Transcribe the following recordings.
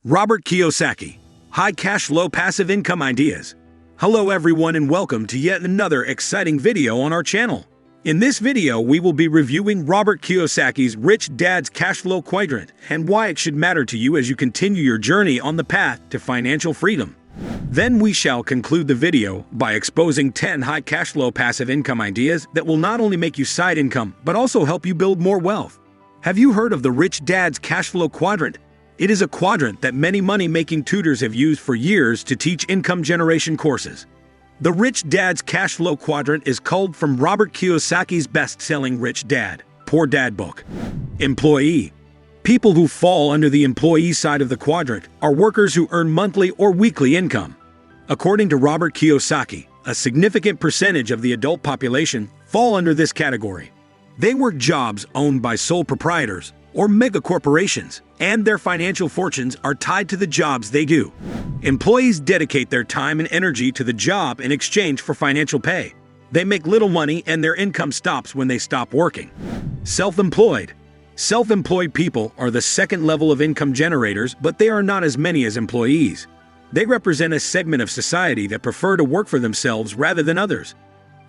Robert Kiyosaki, High Cash Flow Passive Income Ideas. Hello everyone and welcome to yet another exciting video on our channel. In this video, we will be reviewing Robert Kiyosaki's Rich Dad's Cash Flow Quadrant and why it should matter to you as you continue your journey on the path to financial freedom. Then we shall conclude the video by exposing 10 high cash flow passive income ideas that will not only make you side income, but also help you build more wealth. Have you heard of the Rich Dad's Cash Flow Quadrant? It is a quadrant that many money-making tutors have used for years to teach income generation courses. The Rich Dad's Cash Flow Quadrant is culled from Robert Kiyosaki's best-selling Rich Dad, Poor Dad book. Employee. People who fall under the employee side of the quadrant are workers who earn monthly or weekly income. According to Robert Kiyosaki, a significant percentage of the adult population fall under this category. They work jobs owned by sole proprietors or mega corporations, and their financial fortunes are tied to the jobs they do. Employees dedicate their time and energy to the job in exchange for financial pay. They make little money and their income stops when they stop working. Self-employed. Self-employed people are the second level of income generators, but they are not as many as employees. They represent a segment of society that prefer to work for themselves rather than others.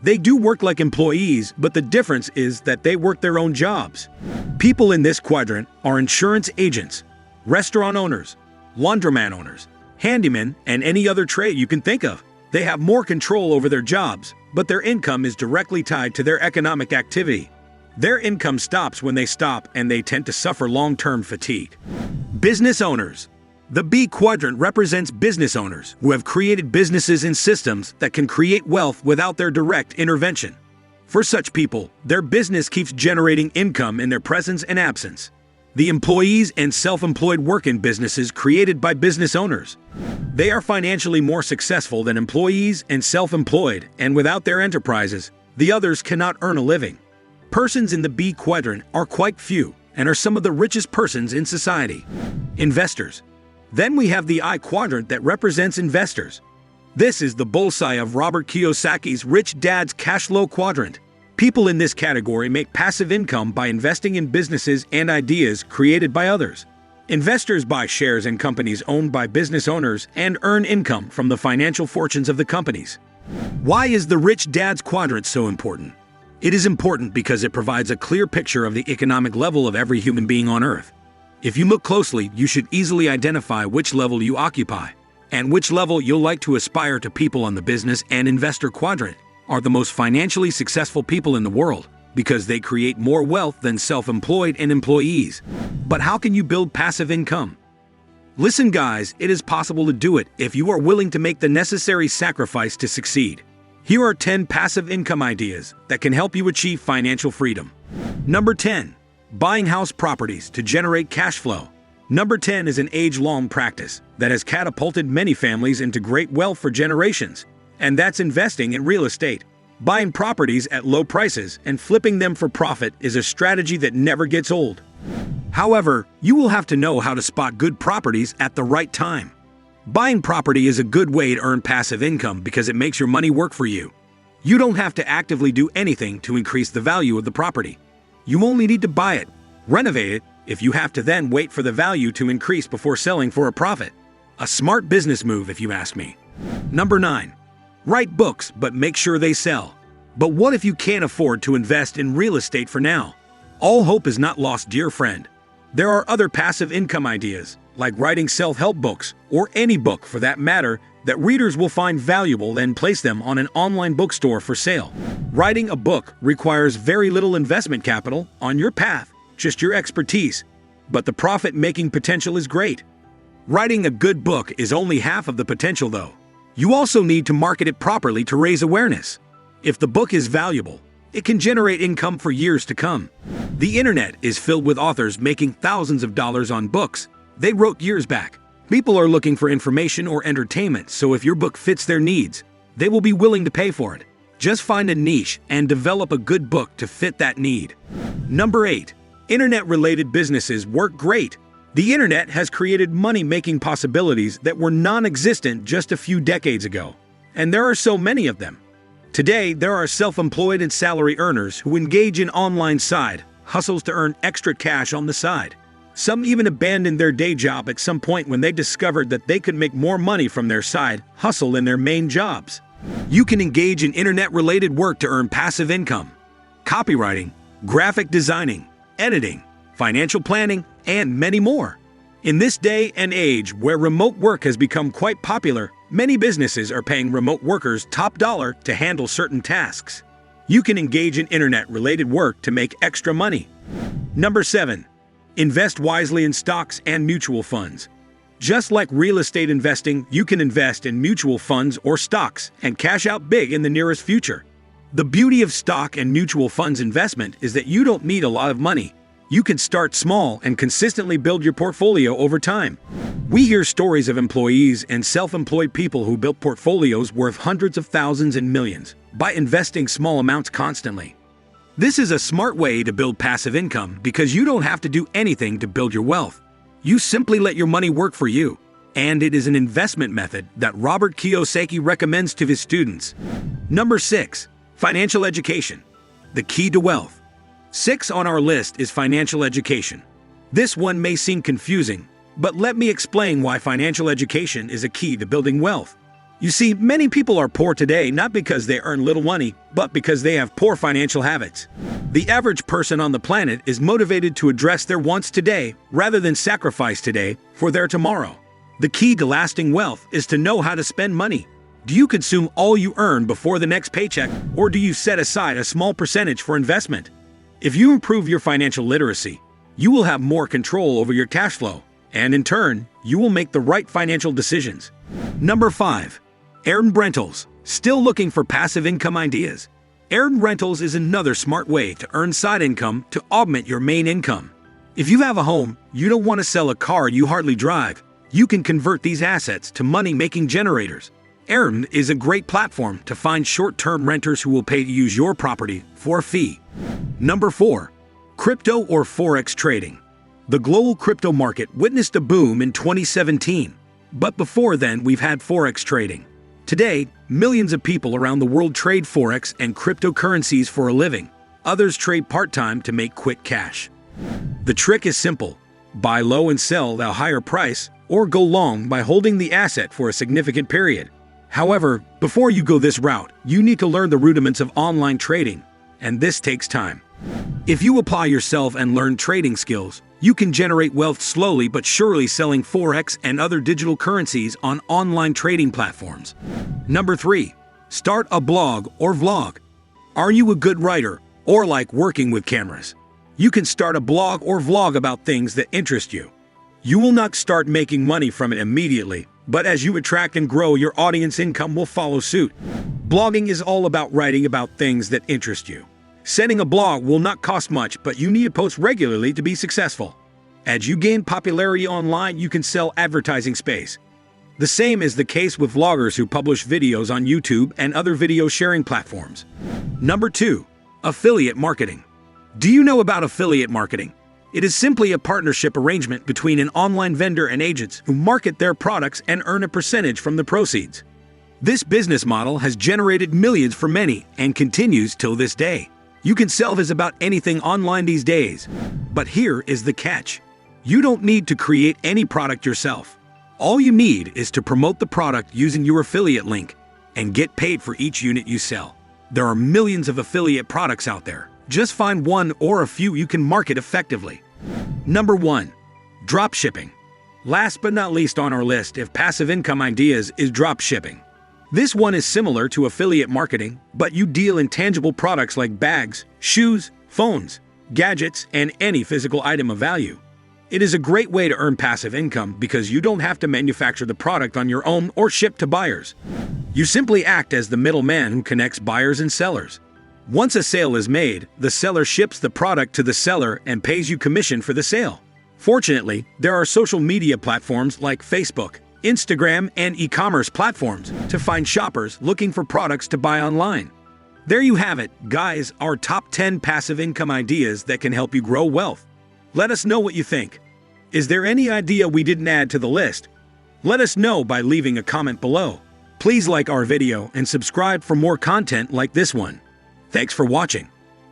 They do work like employees, but the difference is that they work their own jobs. People in this quadrant are insurance agents, restaurant owners, laundromat owners, handymen, and any other trade you can think of. They have more control over their jobs, but their income is directly tied to their economic activity. Their income stops when they stop, and they tend to suffer long-term fatigue. Business owners. The B quadrant represents business owners who have created businesses and systems that can create wealth without their direct intervention. For such people, their business keeps generating income in their presence and absence. The employees and self-employed work in businesses created by business owners. They are financially more successful than employees and self-employed, and without their enterprises, the others cannot earn a living. Persons in the B quadrant are quite few and are some of the richest persons in society. Investors. Then we have the I quadrant that represents investors. This is the bullseye of Robert Kiyosaki's Rich Dad's Cash Flow Quadrant. People in this category make passive income by investing in businesses and ideas created by others. Investors buy shares in companies owned by business owners and earn income from the financial fortunes of the companies. Why is the Rich Dad's Quadrant so important? It is important because it provides a clear picture of the economic level of every human being on Earth. If you look closely, you should easily identify which level you occupy, and which level you'll like to aspire to. People on the business and investor quadrant are the most financially successful people in the world because they create more wealth than self-employed and employees. But how can you build passive income? Listen guys, it is possible to do it if you are willing to make the necessary sacrifice to succeed. Here are 10 passive income ideas that can help you achieve financial freedom. Number 10. Buying house properties to generate cash flow. Number 10 is an age-long practice that has catapulted many families into great wealth for generations, and that's investing in real estate. Buying properties at low prices and flipping them for profit is a strategy that never gets old. However, you will have to know how to spot good properties at the right time. Buying property is a good way to earn passive income because it makes your money work for you. You don't have to actively do anything to increase the value of the property. You only need to buy it, renovate it, if you have to then wait for the value to increase before selling for a profit. A smart business move if you ask me. Number 9. Write books but make sure they sell. But what if you can't afford to invest in real estate for now? All hope is not lost, dear friend. There are other passive income ideas, like writing self-help books, or any book for that matter, that readers will find valuable and place them on an online bookstore for sale. Writing a book requires very little investment capital on your path, just your expertise, but the profit-making potential is great. Writing a good book is only half of the potential though. You also need to market it properly to raise awareness. If the book is valuable, it can generate income for years to come. The internet is filled with authors making thousands of dollars on books they wrote years back. People are looking for information or entertainment, so if your book fits their needs, they will be willing to pay for it. Just find a niche and develop a good book to fit that need. Number 8. Internet-related businesses work great. The internet has created money-making possibilities that were non-existent just a few decades ago, and there are so many of them. Today, there are self-employed and salary earners who engage in online side hustles to earn extra cash on the side. Some even abandoned their day job at some point when they discovered that they could make more money from their side hustle than their main jobs. You can engage in internet-related work to earn passive income. Copywriting, graphic designing, editing, financial planning, and many more. In this day and age where remote work has become quite popular, many businesses are paying remote workers top dollar to handle certain tasks. You can engage in internet-related work to make extra money. Number 7. Invest wisely in stocks and mutual funds. Just like real estate investing, you can invest in mutual funds or stocks and cash out big in the nearest future. The beauty of stock and mutual funds investment is that you don't need a lot of money. You can start small and consistently build your portfolio over time. We hear stories of employees and self-employed people who built portfolios worth hundreds of thousands and millions by investing small amounts constantly. This is a smart way to build passive income because you don't have to do anything to build your wealth. You simply let your money work for you. And it is an investment method that Robert Kiyosaki recommends to his students. Number 6. Financial education. The key to wealth. 6 on our list is financial education. This one may seem confusing, but let me explain why financial education is a key to building wealth. You see, many people are poor today not because they earn little money, but because they have poor financial habits. The average person on the planet is motivated to address their wants today rather than sacrifice today for their tomorrow. The key to lasting wealth is to know how to spend money. Do you consume all you earn before the next paycheck, or do you set aside a small percentage for investment? If you improve your financial literacy, you will have more control over your cash flow, and in turn, you will make the right financial decisions. Number 5. Airbnb rentals. Still looking for passive income ideas? Airbnb rentals is another smart way to earn side income to augment your main income. If you have a home, you don't want to sell a car you hardly drive, you can convert these assets to money-making generators. Airbnb is a great platform to find short-term renters who will pay to use your property for a fee. Number 4. Crypto or Forex trading. The global crypto market witnessed a boom in 2017, but before then we've had Forex trading. Today, millions of people around the world trade Forex and cryptocurrencies for a living. Others trade part-time to make quick cash. The trick is simple. Buy low and sell at a higher price, or go long by holding the asset for a significant period. However, before you go this route, you need to learn the rudiments of online trading, and this takes time. If you apply yourself and learn trading skills, you can generate wealth slowly but surely selling Forex and other digital currencies on online trading platforms. Number 3. Start a blog or vlog. Are you a good writer or like working with cameras? You can start a blog or vlog about things that interest you. You will not start making money from it immediately, but as you attract and grow, your audience income will follow suit. Blogging is all about writing about things that interest you. Setting a blog will not cost much, but you need to post regularly to be successful. As you gain popularity online, you can sell advertising space. The same is the case with vloggers who publish videos on YouTube and other video sharing platforms. Number 2. Affiliate marketing. Do you know about affiliate marketing? It is simply a partnership arrangement between an online vendor and agents who market their products and earn a percentage from the proceeds. This business model has generated millions for many and continues till this day. You can sell as about anything online these days. But here is the catch. You don't need to create any product yourself. All you need is to promote the product using your affiliate link and get paid for each unit you sell. There are millions of affiliate products out there. Just find one or a few you can market effectively. Number 1. Dropshipping. Last but not least on our list of passive income ideas is dropshipping. This one is similar to affiliate marketing, but you deal in tangible products like bags, shoes, phones, gadgets, and any physical item of value. It is a great way to earn passive income because you don't have to manufacture the product on your own or ship to buyers. You simply act as the middleman who connects buyers and sellers. Once a sale is made, the seller ships the product to the seller and pays you commission for the sale. Fortunately, there are social media platforms like Facebook, Instagram, and e-commerce platforms to find shoppers looking for products to buy online. There you have it, guys, our top 10 passive income ideas that can help you grow wealth. Let us know what you think. Is there any idea we didn't add to the list? Let us know by leaving a comment below. Please like our video and subscribe for more content like this one. Thanks for watching.